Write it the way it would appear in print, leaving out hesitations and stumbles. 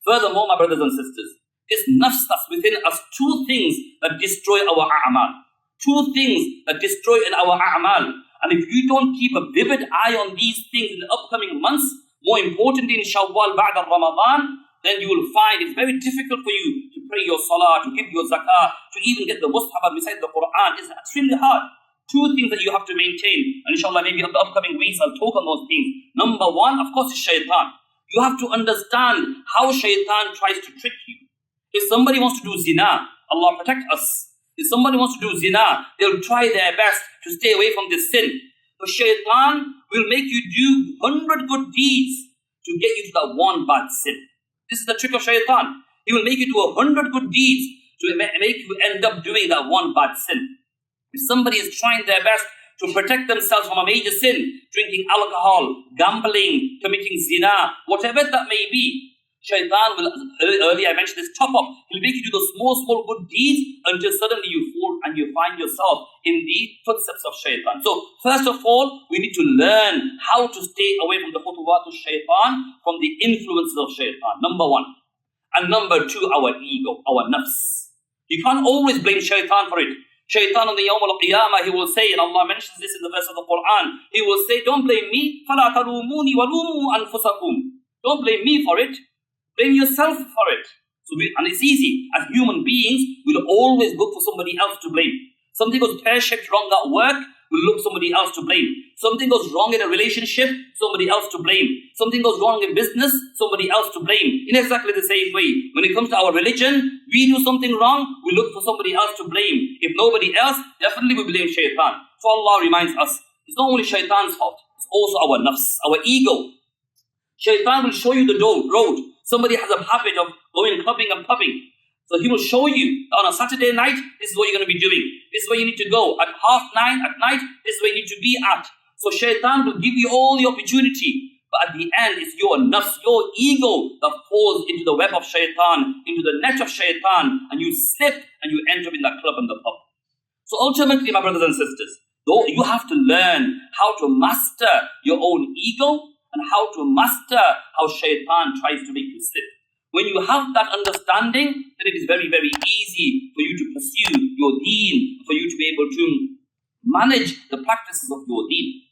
Furthermore, my brothers and sisters, this nafs that's within us, two things that destroy our a'mal. Two things that destroy in our a'mal. And if you don't keep a vivid eye on these things in the upcoming months, more importantly in Shawwal, Ba'da Ramadan, then you will find it's very difficult for you to pray your salah, to give your zakah, to even get the mushaf and recite the Quran. It's extremely hard. Two things that you have to maintain. And inshallah, maybe in the upcoming weeks, I'll talk on those things. Number one, of course, is shaitan. You have to understand how shaitan tries to trick you. If somebody wants to do zina, Allah protect us. If somebody wants to do zina, they'll try their best to stay away from this sin. But shaitan will make you do 100 good deeds to get you to that one bad sin. This is the trick of shaitan. He will make you do 100 good deeds to make you end up doing that one bad sin. If somebody is trying their best to protect themselves from a major sin, drinking alcohol, gambling, committing zina, whatever that may be, shaitan will, earlier I mentioned this top up, he'll make you do those small good deeds until suddenly you fall and you find yourself in the footsteps of shaitan. So first of all, we need to learn how to stay away from the khutuwat of shaitan, from the influences of shaitan, number one. And number two, our ego, our nafs. You can't always blame shaitan for it. Shaitan on the Yawm al-Qiyamah, he will say, and Allah mentions this in the verse of the Quran, he will say, don't blame me, فَلَا تَلُومُونِي وَلُومُوا أَنفُسَكُمْ. Don't blame me for it, blame yourself for it. And it's easy. As human beings, we'll always look for somebody else to blame. Something goes pear-shaped wrong at work, we'll look for somebody else to blame. Something goes wrong in a relationship, somebody else to blame. Something goes wrong in business, somebody else to blame. In exactly the same way, when it comes to our religion, we do something wrong, we look for somebody else to blame. If nobody else, definitely we blame shaitan. So Allah reminds us, it's not only shaitan's fault, it's also our nafs, our ego. Shaitan will show you the road. Somebody has a habit of going clubbing and pubbing. So he will show you on a Saturday night, this is what you're going to be doing. This is where you need to go. At 9:30 at night, this is where you need to be at. So shaitan will give you all the opportunity. But at the end, it's your nafs, your ego that falls into the web of shaitan, into the net of shaitan, and you slip and you end up in that club and the pub. So ultimately, my brothers and sisters, though you have to learn how to master your own ego and how to master how shaitan tries to make you slip. When you have that understanding, then it is very, very easy for you to pursue your deen, for you to be able to manage the practices of your deen.